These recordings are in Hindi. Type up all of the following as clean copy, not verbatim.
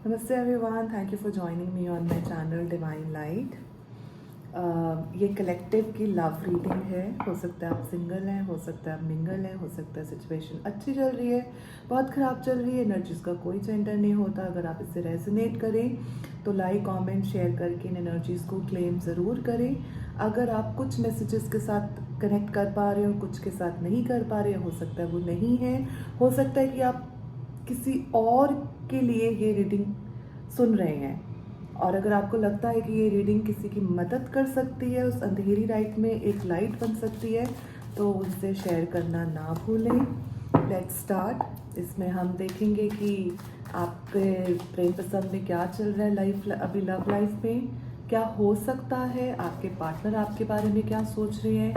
Namaste everyone, thank you for joining me on my channel Divine Light. ये कलेक्टिव की लव रीडिंग है। हो सकता है आप सिंगल हैं, हो सकता है आप मिंगल हैं, हो सकता है सिचुएशन अच्छी चल रही है, बहुत ख़राब चल रही है। एनर्जीज़ का कोई जेंडर नहीं होता। अगर आप इससे रेजोनेट करें तो लाइक कमेंट शेयर करके इन एनर्जीज़ को क्लेम ज़रूर करें। अगर आप कुछ मैसेजेस के साथ कनेक्ट कर पा रहे हो, कुछ के साथ नहीं कर पा रहे, हो सकता है वो नहीं है। हो सकता है कि आप किसी और के लिए ये रीडिंग सुन रहे हैं, और अगर आपको लगता है कि ये रीडिंग किसी की मदद कर सकती है, उस अंधेरी रात में एक लाइट बन सकती है, तो उनसे शेयर करना ना भूलें। Let's start. इसमें हम देखेंगे कि आपके प्रेम पसंद में क्या चल रहा है, लाइफ अभी लव लाइफ में क्या हो सकता है, आपके पार्टनर आपके बारे में क्या सोच रहे हैं,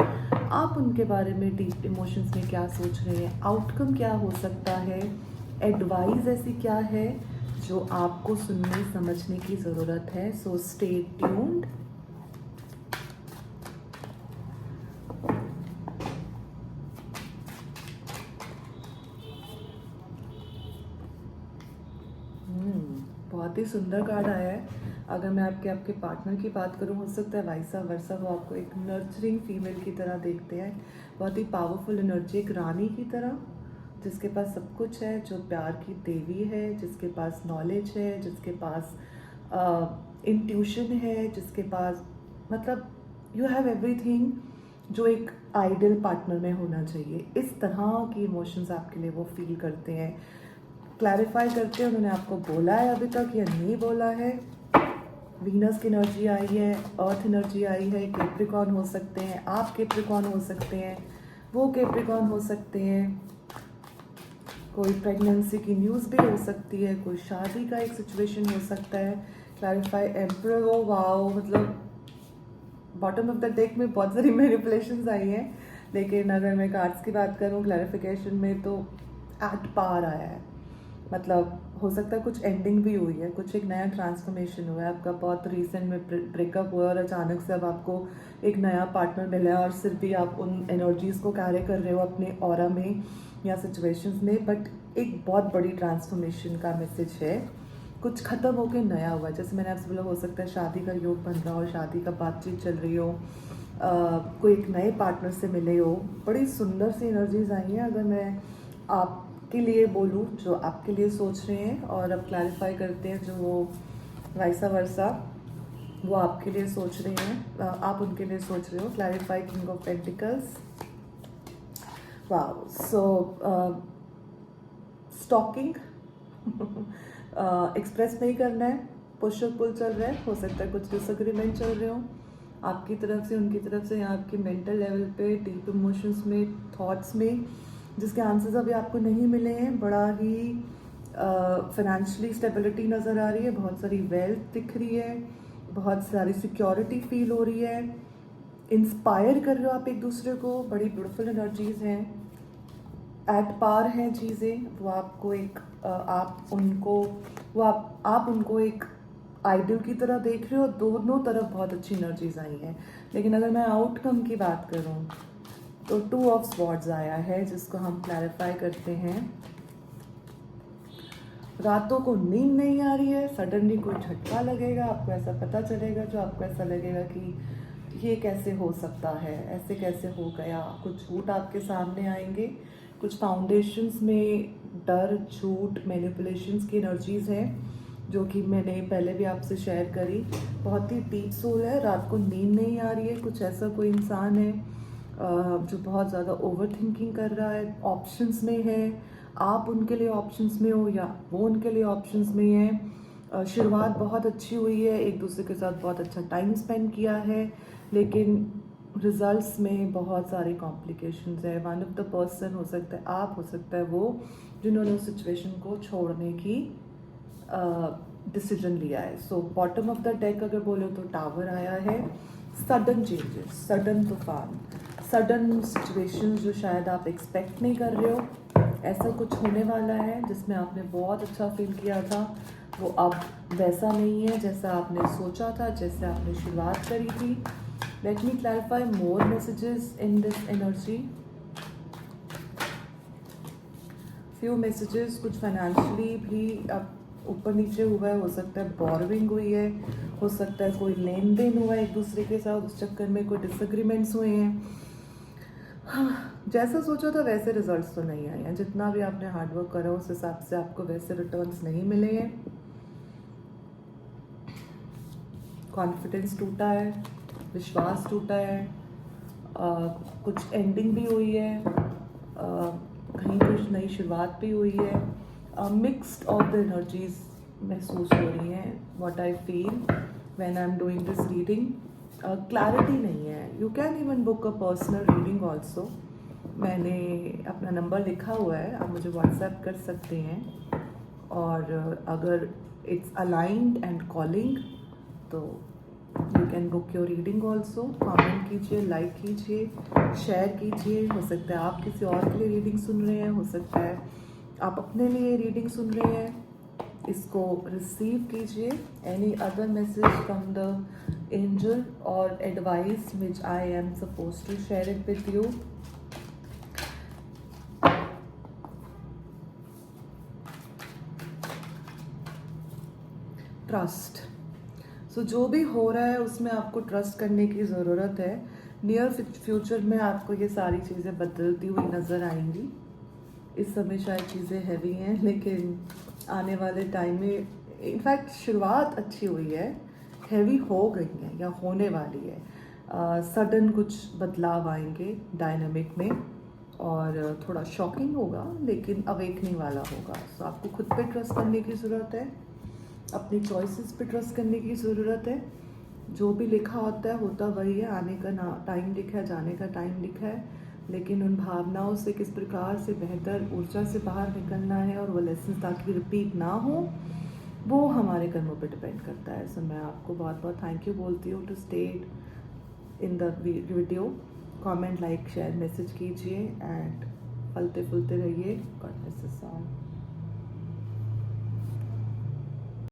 आप उनके बारे में डीप इमोशंस में क्या सोच रहे हैं, आउटकम क्या हो सकता है, एडवाइस ऐसी क्या है जो आपको सुनने समझने की ज़रूरत है। So stay tuned. बहुत ही सुंदर कार्ड आया है। अगर मैं आपके पार्टनर की बात करूं, हो सकता है वाइसा वर्सा वो आपको एक नर्चरिंग फीमेल की तरह देखते हैं। बहुत ही पावरफुल एनर्जी, एक रानी की तरह, जिसके पास सब कुछ है, जो प्यार की देवी है, जिसके पास नॉलेज है, जिसके पास इंट्यूशन है, जिसके पास मतलब यू हैव एवरीथिंग जो एक आइडियल पार्टनर में होना चाहिए। इस तरह की इमोशंस आपके लिए वो फील करते हैं, क्लैरिफाई करते हैं। उन्होंने आपको बोला है अभी तक या नहीं बोला है। वीनस की एनर्जी आई है, अर्थ एनर्जी आई है। कैप्रिकॉर्न हो सकते हैं, आप कैप्रिकॉर्न हो सकते हैं, वो कैप्रिकॉर्न हो सकते हैं। कोई प्रेगनेंसी की न्यूज़ भी हो सकती है, कोई शादी का एक सिचुएशन हो सकता है। क्लैरिफाई एम्परर, ओ वाओ, मतलब बॉटम ऑफ द डेक में बहुत सारी मैनिपुलेशंस आई हैं, लेकिन अगर मैं कार्ड्स की बात करूं क्लैरिफिकेशन में तो एट पार आया है। मतलब हो सकता है कुछ एंडिंग भी हुई है, कुछ एक नया ट्रांसफॉर्मेशन हुआ है। आपका बहुत रिसेंट में ब्रेकअप हुआ और अचानक से अब आपको एक नया पार्टनर मिला है, और सिर्फ भी आप उन एनर्जीज़ को कैरी कर रहे हो अपने ऑरा में या सिचुएशंस में, बट एक बहुत बड़ी ट्रांसफॉर्मेशन का मैसेज है। कुछ ख़त्म होकर नया हुआ, जैसे मैंने आपसे बोला, हो सकता है शादी का योग बन रहा हो, शादी का बातचीत चल रही हो, कोई एक नए पार्टनर से मिले हो। बड़ी सुंदर सी एनर्जीज आई हैं। अगर मैं आपके लिए बोलूँ, जो आपके लिए सोच रहे हैं, और अब क्लैरिफाई करते हैं जो वो वाइसा वर्सा वो आपके लिए सोच रहे हैं, आप उनके लिए सोच रहे हो। Clarify king of pentacles. Wow, so stalking express नहीं करना है, पुश और पुल चल रहा है। हो सकता है कुछ डिसएग्रीमेंट चल रहे हो आपकी तरफ से, उनकी तरफ से, या आपके मेंटल लेवल पे, डीप इमोशंस में, थॉट्स में, जिसके आंसर्स अभी आपको नहीं मिले हैं। बड़ा ही फाइनेंशियली स्टेबिलिटी नज़र आ रही है, बहुत सारी वेल्थ दिख रही है, बहुत सारी सिक्योरिटी फील हो रही है। इंस्पायर कर रहे हो आप एक दूसरे को, बड़ी ब्यूटीफुल एनर्जीज हैं। एट पार हैं चीज़ें, वो आपको एक आप उनको वो आप उनको एक आइडल की तरह देख रहे हो। दोनों तरफ बहुत अच्छी एनर्जीज आई हैं। लेकिन अगर मैं आउटकम की बात करूं तो 2 ऑफ स्वॉर्ड्स आया है, जिसको हम क्लैरिफाई करते हैं। रातों को नींद नहीं आ रही है, सडनली कोई झटका लगेगा, आपको ऐसा पता चलेगा जो आपको ऐसा लगेगा कि ये कैसे हो सकता है, ऐसे कैसे हो गया। कुछ झूठ आपके सामने आएंगे, कुछ फाउंडेशंस में डर, झूठ, मैनिपुलेशंस की एनर्जीज हैं, जो कि मैंने पहले भी आपसे शेयर करी। बहुत ही डीप सोल है, रात को नींद नहीं आ रही है। कुछ ऐसा कोई इंसान है जो बहुत ज़्यादा ओवर थिंकिंग कर रहा है, ऑप्शंस में है। आप उनके लिए ऑप्शंस में हो या वो उनके लिए ऑप्शंस में है। शुरुआत बहुत अच्छी हुई है, एक दूसरे के साथ बहुत अच्छा टाइम स्पेंड किया है, लेकिन रिजल्ट्स में बहुत सारे कॉम्प्लिकेशंस है। वन ऑफ द पर्सन हो सकता है आप, हो सकता है वो, जिन्होंने उस सिचुएशन को छोड़ने की डिसीजन लिया है। So bottom of the deck अगर बोलो तो टावर आया है। सडन चेंजेस, सडन तूफान, सडन सिचुएशन जो शायद आप एक्सपेक्ट नहीं कर रहे हो, ऐसा कुछ होने वाला है जिसमें आपने बहुत अच्छा फील किया था, वो अब वैसा नहीं है जैसा आपने सोचा था, जैसे आपने शुरुआत करी थी। Let me clarify more messages in this energy. Few messages कुछ फाइनेंशियली भी अब ऊपर नीचे हुआ है, हो सकता है बोरविंग हुई है, हो सकता है कोई लेन देन हुआ है एक दूसरे के साथ, उस चक्कर में कोई डिसएग्रीमेंट्स हुए हैं। हाँ, जैसा सोचा था वैसे रिजल्ट्स तो नहीं आए हैं। जितना भी आपने हार्डवर्क करा उस हिसाब से आपको वैसे रिटर्न्स नहीं मिले हैं। कॉन्फिडेंस टूटा है, विश्वास टूटा है, कुछ एंडिंग भी हुई है, कहीं कुछ नई शुरुआत भी हुई है। मिक्स्ड ऑफ द एनर्जीज महसूस हो रही हैं, what I feel when I am doing this reading. Clarity नहीं है। You can even book a personal reading also. मैंने अपना नंबर लिखा हुआ है, आप मुझे व्हाट्सएप कर सकते हैं। और अगर इट्स अलाइंड एंड कॉलिंग तो you can book your reading also. Comment कीजिए, लाइक कीजिए, शेयर कीजिए। हो सकता है आप किसी और के लिए रीडिंग सुन रहे हैं, हो सकता है आप अपने लिए रीडिंग सुन रहे हैं। इसको रिसीव कीजिए। Any other message from the angel और advice which I am suppose to share it with you. Trust. So जो भी हो रहा है उसमें आपको ट्रस्ट करने की ज़रूरत है। नियर फ्यूचर में आपको ये सारी चीज़ें बदलती हुई नज़र आएंगी। इस समय शायद चीज़ें हैवी हैं, लेकिन आने वाले टाइम में इनफैक्ट शुरुआत अच्छी हुई है, हैवी हो गई है या होने वाली है। सडन कुछ बदलाव आएंगे डायनामिक में और थोड़ा शॉकिंग होगा लेकिन अवेकनिंग वाला होगा। सो आपको खुद पे ट्रस्ट करने की ज़रूरत है, अपनी चॉइसेस पे ट्रस्ट करने की ज़रूरत है। जो भी लिखा होता है होता वही है। आने का ना टाइम लिखा है, जाने का टाइम लिखा है, लेकिन उन भावनाओं से किस प्रकार से बेहतर ऊर्जा से बाहर निकलना है और वो लेसन ताकि रिपीट ना हो, वो हमारे कर्मों पे डिपेंड करता है। सो मैं आपको बहुत बहुत थैंक यू बोलती हूँ to stay in the video. Comment, like, share, message कीजिए एंड फलते फूलते रहिए। God bless you all.